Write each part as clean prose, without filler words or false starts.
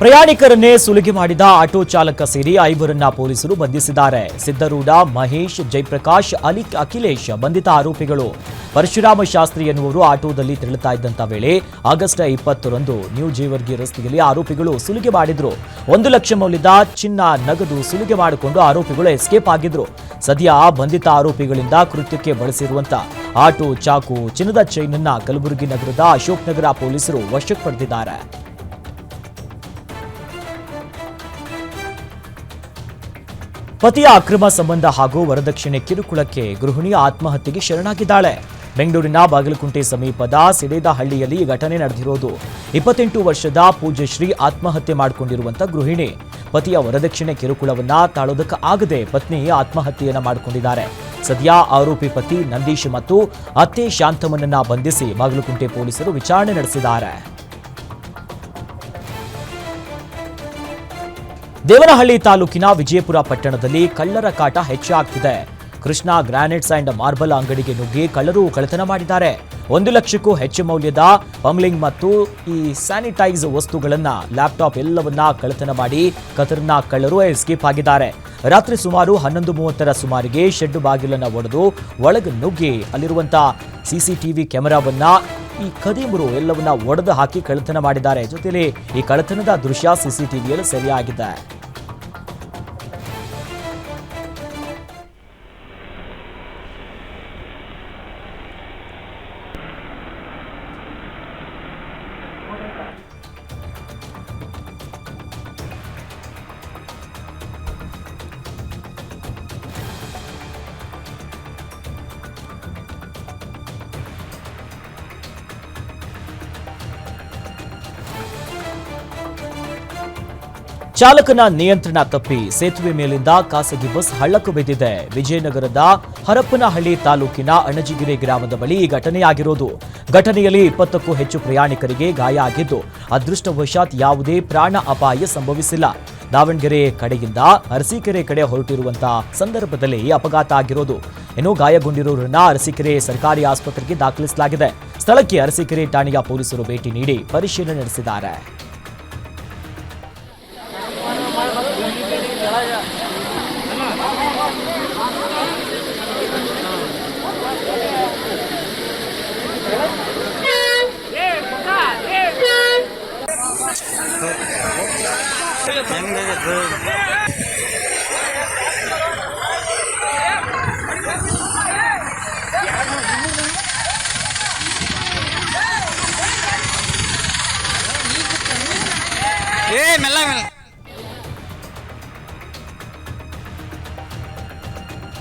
ಪ್ರಯಾಣಿಕರನ್ನೇ ಸುಲಿಗೆ ಮಾಡಿದ ಆಟೋ ಚಾಲಕ ಸೇರಿ 5ರನ್ನ ಪೊಲೀಸರು ಬಂಧಿಸಿದ್ದಾರೆ. ಸಿದ್ದರೂಢ, ಮಹೇಶ್, ಜಯಪ್ರಕಾಶ್, ಅಖಿಲೇಶ್ ಬಂಧಿತ ಆರೋಪಿಗಳು. ಪರಶುರಾಮ ಶಾಸ್ತ್ರಿ ಎನ್ನುವರು ಆಟೋದಲ್ಲಿ ತೆರಳುತ್ತಾ ಇದ್ದಂತ ವೇಳೆ ಆಗಸ್ಟ್ 20ರಂದು ನ್ಯೂ ಜೇವರ್ಗಿ ರಸ್ತೆಯಲ್ಲಿ ಆರೋಪಿಗಳು ಸುಲಿಗೆ ಮಾಡಿದ್ರು. 1 ಲಕ್ಷ ಮೌಲ್ಯದ ಚಿನ್ನ, ನಗದು ಸುಲಿಗೆ ಮಾಡಿಕೊಂಡು ಆರೋಪಿಗಳು ಎಸ್ಕೇಪ್ ಆಗಿದ್ರು. ಸದ್ಯ ಬಂಧಿತ ಆರೋಪಿಗಳಿಂದ ಕೃತ್ಯಕ್ಕೆ ಬಳಸಿರುವಂತ ಆಟೋ, ಚಾಕು, ಚಿನ್ನದ ಚೈನ್ ಅನ್ನ ಕಲಬುರಗಿ ನಗರದ ಅಶೋಕ್ ನಗರ ಪೊಲೀಸರು ವಶಕ್ಕೆ ಪಡೆದಿದ್ದಾರೆ. ಪತಿಯ ಅಕ್ರಮ ಸಂಬಂಧ ಹಾಗೂ ವರದಕ್ಷಿಣೆ ಕಿರುಕುಳಕ್ಕೆ ಗೃಹಿಣಿ ಆತ್ಮಹತ್ಯೆಗೆ ಶರಣಾಗಿದ್ದಾಳೆ. ಬೆಂಗಳೂರಿನ ಬಾಗಲಕುಂಟೆ ಸಮೀಪದ ಸಿಡೇದಹಳ್ಳಿಯಲ್ಲಿ ಈ ಘಟನೆ ನಡೆದಿರೋದು. 28 ವರ್ಷದ ಪೂಜ್ಯಶ್ರೀ ಆತ್ಮಹತ್ಯೆ ಮಾಡಿಕೊಂಡಿರುವಂತ ಗೃಹಿಣಿ ಪತಿಯ ವರದಕ್ಷಿಣೆ ಕಿರುಕುಳವನ್ನ ತಾಳೋದಕ್ಕಾಗದೆ ಪತ್ನಿ ಆತ್ಮಹತ್ಯೆಯನ್ನ ಮಾಡಿಕೊಂಡಿದ್ದಾರೆ. ಸದ್ಯ ಆರೋಪಿ ಪತಿ ನಂದೀಶ್ ಮತ್ತು ಅತ್ತೆ ಶಾಂತಮ್ಮನನ್ನ ಬಂಧಿಸಿ ಬಾಗಲಕುಂಟೆ ಪೊಲೀಸರು ವಿಚಾರಣೆ ನಡೆಸಿದ್ದಾರೆ. ದೇವನಹಳ್ಳಿ ತಾಲೂಕಿನ ವಿಜಯಪುರ ಪಟ್ಟಣದಲ್ಲಿ ಕಳ್ಳರ ಕಾಟ ಹೆಚ್ಚಾಗ್ತಿದೆ. ಕೃಷ್ಣ ಗ್ರಾನೈಟ್ಸ್ ಅಂಡ್ ಮಾರ್ಬಲ್ ಅಂಗಡಿಗೆ ನುಗ್ಗಿ ಕಳ್ಳರು ಕಳ್ಳತನ ಮಾಡಿದ್ದಾರೆ. 1 ಲಕ್ಷಕ್ಕೂ ಹೆಚ್ಚು ಮೌಲ್ಯದ ಪಂಬ್ಲಿಂಗ್ ಮತ್ತು ಈ ಸ್ಯಾನಿಟೈಸ್ ವಸ್ತುಗಳನ್ನ, ಲ್ಯಾಪ್ಟಾಪ್ ಎಲ್ಲವನ್ನ ಕಳ್ಳತನ ಮಾಡಿ ಕಳ್ಳರು ಎಸ್ಕೇಪ್ ಆಗಿದ್ದಾರೆ. ರಾತ್ರಿ ಸುಮಾರು 11:30ರ ಸುಮಾರಿಗೆ ಶೆಡ್ ಬಾಗಿಲನ್ನ ಒಡೆದು ಒಳಗೆ ನುಗ್ಗಿ ಅಲ್ಲಿರುವಂತಹ ಸಿಸಿಟಿವಿ ಕ್ಯಾಮೆರಾವನ್ನ ಈ ಕದೀಮರು ಎಲ್ಲವನ್ನ ಒಡೆದು ಹಾಕಿ ಕಳ್ಳತನ ಮಾಡಿದ್ದಾರೆ. ಜೊತೆಯಲ್ಲಿ ಈ ಕಳ್ಳತನದ ದೃಶ್ಯ ಸಿಸಿಟಿವಿಯಲ್ಲಿ ಸೆರೆಯಾಗಿದೆ. ಚಾಲಕನ ನಿಯಂತ್ರಣ ತಪ್ಪಿ ಸೇತುವೆ ಮೇಲಿಂದ ಖಾಸಗಿ ಬಸ್ ಹಳ್ಳಕ್ಕೆ ಬಿದ್ದಿದೆ. ವಿಜಯನಗರದ ಹರಪನಹಳ್ಳಿ ತಾಲೂಕಿನ ಅಣಜಿಗಿರಿ ಗ್ರಾಮದ ಬಳಿ ಈ ಘಟನೆಯಾಗಿರೋದು. ಘಟನೆಯಲ್ಲಿ 20ಕ್ಕೂ ಹೆಚ್ಚು ಪ್ರಯಾಣಿಕರಿಗೆ ಗಾಯ ಆಗಿದ್ದು, ಅದೃಷ್ಟವಶಾತ್ ಯಾವುದೇ ಪ್ರಾಣ ಅಪಾಯ ಸಂಭವಿಸಿಲ್ಲ. ದಾವಣಗೆರೆ ಕಡೆಯಿಂದ ಅರಸೀಕೆರೆ ಕಡೆ ಹೊರಟಿರುವಂತಹ ಸಂದರ್ಭದಲ್ಲಿ ಅಪಘಾತ ಆಗಿರೋದು. ಇನ್ನು ಗಾಯಗೊಂಡಿರೋರನ್ನ ಅರಸೀಕೆರೆ ಸರ್ಕಾರಿ ಆಸ್ಪತ್ರೆಗೆ ದಾಖಲಿಸಲಾಗಿದೆ. ಸ್ಥಳಕ್ಕೆ ಅರಸೀಕೆರೆ ಠಾಣೆಯ ಪೊಲೀಸರು ಭೇಟಿ ನೀಡಿ ಪರಿಶೀಲನೆ ನಡೆಸಿದ್ದಾರೆ.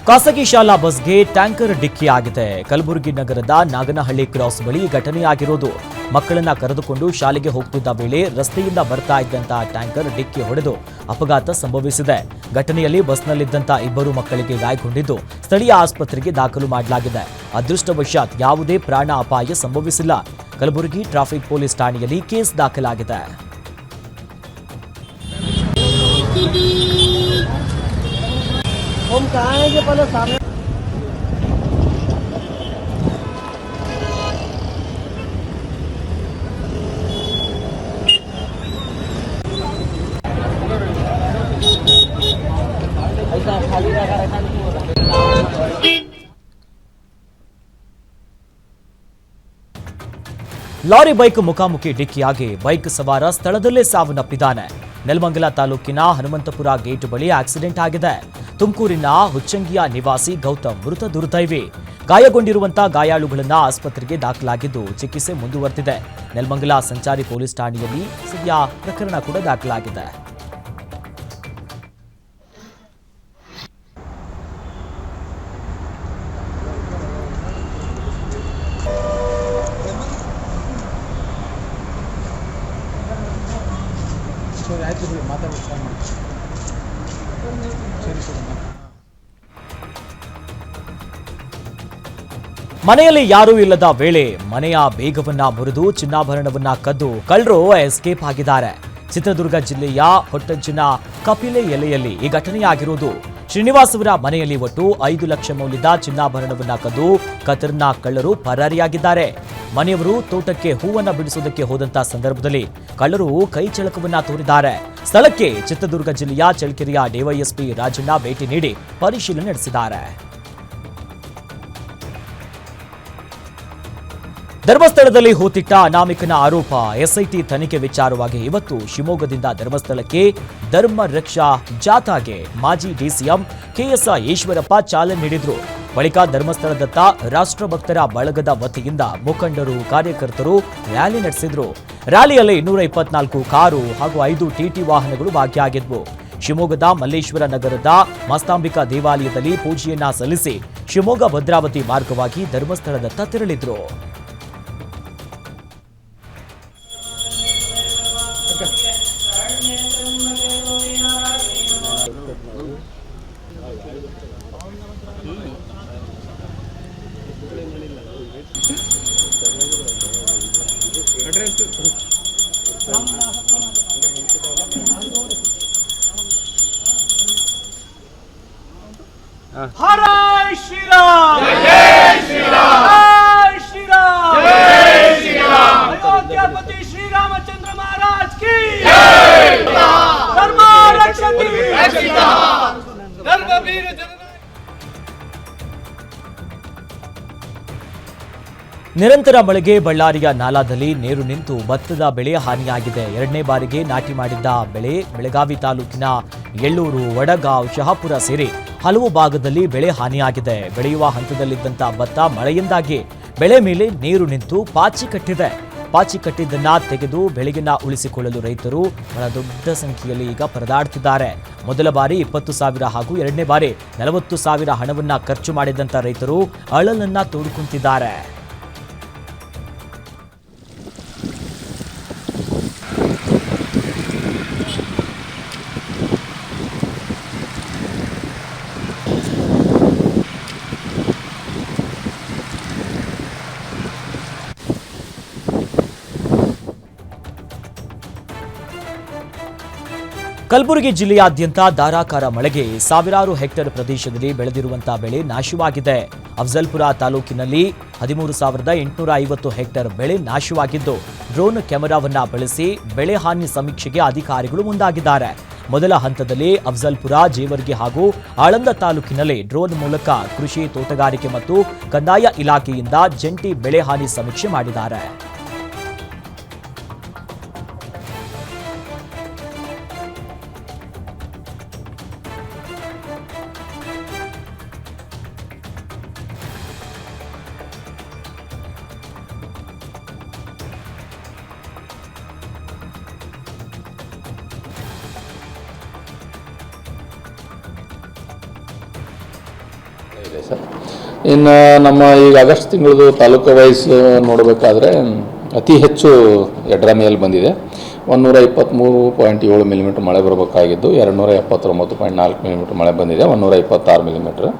ಖಾಸಗಿ ಶಾಲಾ ಬಸ್ಗೆ ಟ್ಯಾಂಕರ್ ಡಿಕ್ಕಿಯಾಗಿದೆ. ಕಲಬುರಗಿ ನಗರದ ನಾಗನಹಳ್ಳಿ ಕ್ರಾಸ್ ಬಳಿ ಘಟನೆಯಾಗಿರೋದು. ಮಕ್ಕಳನ್ನ ಕರೆದುಕೊಂಡು ಶಾಲೆಗೆ ಹೋಗ್ತಿದ್ದ ವೇಳೆ ರಸ್ತೆಯಿಂದ ಬರ್ತಾ ಇದ್ದಂತಹ ಟ್ಯಾಂಕರ್ ಡಿಕ್ಕಿ ಹೊಡೆದು ಅಪಘಾತ ಸಂಭವಿಸಿದೆ. ಘಟನೆಯಲ್ಲಿ ಬಸ್ನಲ್ಲಿದ್ದಂಥ 2 ಮಕ್ಕಳಿಗೆ ಗಾಯಗೊಂಡಿದ್ದು ಸ್ಥಳೀಯ ಆಸ್ಪತ್ರೆಗೆ ದಾಖಲು ಮಾಡಲಾಗಿದೆ. ಅದೃಷ್ಟವಶಾತ್ ಯಾವುದೇ ಪ್ರಾಣ ಅಪಾಯ ಸಂಭವಿಸಿಲ್ಲ. ಕಲಬುರಗಿ ಟ್ರಾಫಿಕ್ ಪೊಲೀಸ್ ಠಾಣೆಯಲ್ಲಿ ಕೇಸ್ ದಾಖಲಾಗಿದೆ. हम कहाँ हैं कि पहले सामने ऐसा खाली जगह रहता नहीं। ಲಾರಿ ಬೈಕ್ ಮುಖಾಮುಖಿ ಡಿಕ್ಕಿಯಾಗಿ ಬೈಕ್ ಸವಾರ ಸ್ಥಳದಲ್ಲೇ ಸಾವನ್ನಪ್ಪಿದ್ದಾನೆ. ನೆಲಮಂಗಲ ತಾಲೂಕಿನ ಹನುಮಂತಪುರ ಗೇಟ್ ಬಳಿ ಆಕ್ಸಿಡೆಂಟ್ ಆಗಿದೆ. ತುಮಕೂರಿನ ಹುಚ್ಚಂಗಿಯ ನಿವಾಸಿ ಗೌತಮ್ ಮೃತ ದುರ್ದೈವಿ. ಗಾಯಗೊಂಡಿರುವಂತಹ ಗಾಯಾಳುಗಳನ್ನ ಆಸ್ಪತ್ರೆಗೆ ದಾಖಲಾಗಿದ್ದು ಚಿಕಿತ್ಸೆ ಮುಂದುವರೆದಿದೆ. ನೆಲಮಂಗಲ ಸಂಚಾರಿ ಪೊಲೀಸ್ ಠಾಣೆಯಲ್ಲಿ ಸದ್ಯ ಪ್ರಕರಣ ಕೂಡ ದಾಖಲಾಗಿದೆ. ಮನೆಯಲ್ಲಿ ಯಾರೂ ಇಲ್ಲದ ವೇಳೆ ಮನೆಯ ಬೇಗವನ್ನ ಮುರಿದು ಚಿನ್ನಾಭರಣವನ್ನ ಕದ್ದು ಕಳ್ಳರು ಎಸ್ಕೇಪ್ ಆಗಿದ್ದಾರೆ. ಚಿತ್ರದುರ್ಗ ಜಿಲ್ಲೆಯ ಹೊಟ್ಟಜ್ಜಿನ ಕಪಿಲೆ ಎಲೆಯಲ್ಲಿ ಈ ಘಟನೆಯಾಗಿರುವುದು. ಶ್ರೀನಿವಾಸ್ ಅವರ ಮನೆಯಲ್ಲಿ ಒಟ್ಟು 5 ಲಕ್ಷ ಮೌಲ್ಯದ ಚಿನ್ನಾಭರಣವನ್ನ ಕದ್ದು ಖತರ್ನಾಕ್ ಕಳ್ಳರು ಪರಾರಿಯಾಗಿದ್ದಾರೆ. ಮನೆಯವರು ತೋಟಕ್ಕೆ ಹೂವನ್ನ ಬಿಡಿಸುವುದಕ್ಕೆ ಹೋದಂತ ಸಂದರ್ಭದಲ್ಲಿ ಕಳ್ಳರು ಕೈ ಚಳಕವನ್ನ ತೋರಿದ್ದಾರೆ. ಸ್ಥಳಕ್ಕೆ ಚಿತ್ರದುರ್ಗ ಜಿಲ್ಲೆಯ ಚಳ್ಳಕೆರೆಯ ಡಿವೈಎಸ್ಪಿ ರಾಜಣ್ಣ ಭೇಟಿ ನೀಡಿ ಪರಿಶೀಲನೆ ನಡೆಸಿದ್ದಾರೆ. ಧರ್ಮಸ್ಥಳದಲ್ಲಿ ಹೂತಿಟ್ಟ ಅನಾಮಿಕನ ಆರೋಪ ಎಸ್ಐಟಿ ತನಿಖೆ ವಿಚಾರವಾಗಿ ಇವತ್ತು ಶಿವಮೊಗ್ಗದಿಂದ ಧರ್ಮಸ್ಥಳಕ್ಕೆ ಧರ್ಮ ರಕ್ಷಾ ಜಾಥಾಗೆ ಮಾಜಿ ಡಿಸಿಎಂ ಕೆಎಸ್ ಈಶ್ವರಪ್ಪ ಚಾಲನೆ ನೀಡಿದ್ರು. ಬಳಿಕ ಧರ್ಮಸ್ಥಳದತ್ತ ರಾಷ್ಟ್ರಭಕ್ತರ ಬಳಗದ ವತಿಯಿಂದ ಮುಖಂಡರು ಕಾರ್ಯಕರ್ತರು ರ್ಯಾಲಿ ನಡೆಸಿದ್ರು. ರ್ಯಾಲಿಯಲ್ಲಿ 224 ಕಾರು ಹಾಗೂ 5 ಟಿಟಿ ವಾಹನಗಳು ಭಾಗಿಯಾಗಿದ್ವು. ಶಿವಮೊಗ್ಗದ ಮಲ್ಲೇಶ್ವರ ನಗರದ ಮಸ್ತಾಂಬಿಕಾ ದೇವಾಲಯದಲ್ಲಿ ಪೂಜೆಯನ್ನ ಸಲ್ಲಿಸಿ ಶಿವಮೊಗ್ಗ ಭದ್ರಾವತಿ ಮಾರ್ಗವಾಗಿ ಧರ್ಮಸ್ಥಳದತ್ತ ತೆರಳಿದ್ರು. हर श्री राम, जय श्री राम, जय श्री राम, जय श्री राम। अयोध्यापति श्री रामचंद्र महाराज की जय। धर्म रक्षति रक्षिता, धर्मवीर जन। ನಿರಂತರ ಮಳೆಗೆ ಬಳ್ಳಾರಿಯ ನಾಲಾದಲ್ಲಿ ನೀರು ನಿಂತು ಭತ್ತದ ಬೆಳೆ ಹಾನಿಯಾಗಿದೆ. 2ನೇ ಬಾರಿಗೆ ನಾಟಿ ಮಾಡಿದ್ದ ಬೆಳೆ ಬೆಳಗಾವಿ ತಾಲೂಕಿನ ಎಳ್ಳೂರು, ವಡಗಾಂವ್, ಶಹಾಪುರ ಸೇರಿ ಹಲವು ಭಾಗದಲ್ಲಿ ಬೆಳೆ ಹಾನಿಯಾಗಿದೆ. ಬೆಳೆಯುವ ಹಂತದಲ್ಲಿದ್ದಂಥ ಭತ್ತ ಮಳೆಯಿಂದಾಗಿ ಬೆಳೆ ಮೇಲೆ ನೀರು ನಿಂತು ಪಾಚಿ ಕಟ್ಟಿದೆ. ಪಾಚಿ ಕಟ್ಟಿದ್ದನ್ನ ತೆಗೆದು ಬೆಳೆಯನ್ನ ಉಳಿಸಿಕೊಳ್ಳಲು ರೈತರು ಬಹಳ ದೊಡ್ಡ ಸಂಖ್ಯೆಯಲ್ಲಿ ಈಗ ಪರದಾಡ್ತಿದ್ದಾರೆ. ಮೊದಲ ಬಾರಿ 20,000 ಹಾಗೂ 2ನೇ ಬಾರಿ 40,000 ಹಣವನ್ನ ಖರ್ಚು ಮಾಡಿದಂಥ ರೈತರು ಅಳಲನ್ನ ತೋಡಿಕೊಂತಿದ್ದಾರೆ. ಕಲಬುರಗಿ ಜಿಲ್ಲೆಯಾದ್ಯಂತ ಧಾರಾಕಾರ ಮಳೆಗೆ ಸಾವಿರಾರು ಹೆಕ್ಟೇರ್ ಪ್ರದೇಶದಲ್ಲಿ ಬೆಳೆದಿರುವಂತಹ ಬೆಳೆ ನಾಶವಾಗಿದೆ. ಅಫಜಲ್ಪುರ ತಾಲೂಕಿನಲ್ಲಿ 13,850 ಹೆಕ್ಟೇರ್ ಬೆಳೆ ನಾಶವಾಗಿದ್ದು, ಡ್ರೋನ್ ಕ್ಯಾಮೆರಾವನ್ನ ಬಳಸಿ ಬೆಳೆ ಹಾನಿ ಸಮೀಕ್ಷೆಗೆ ಅಧಿಕಾರಿಗಳು ಮುಂದಾಗಿದ್ದಾರೆ. ಮೊದಲ ಹಂತದಲ್ಲಿ ಅಫಜಲ್ಪುರ, ಜೇವರ್ಗಿ ಹಾಗೂ ಆಳಂದ ತಾಲೂಕಿನಲ್ಲಿ ಡ್ರೋನ್ ಮೂಲಕ ಕೃಷಿ, ತೋಟಗಾರಿಕೆ ಮತ್ತು ಕಂದಾಯ ಇಲಾಖೆಯಿಂದ ಜಂಟಿ ಬೆಳೆ ಹಾನಿ ಸಮೀಕ್ಷೆ ಮಾಡಿದ್ದಾರೆ. ಇದೆ ಸರ್. ಇನ್ನು ನಮ್ಮ ಈಗ ಆಗಸ್ಟ್ ತಿಂಗಳದು ತಾಲೂಕು ವೈಸ್ ನೋಡಬೇಕಾದ್ರೆ ಅತಿ ಹೆಚ್ಚು ಯಡ್ರಾಮಿಯಲ್ಲಿ ಬಂದಿದೆ. 123.7 ಮಿಲಿಮೀಟರ್ ಮಳೆ ಬರಬೇಕಾಗಿದ್ದು 279.4 ಮಿಲಿಮೀಟರ್ ಮಳೆ ಬಂದಿದೆ. 126 ಮಿಲಿಮೀಟರ್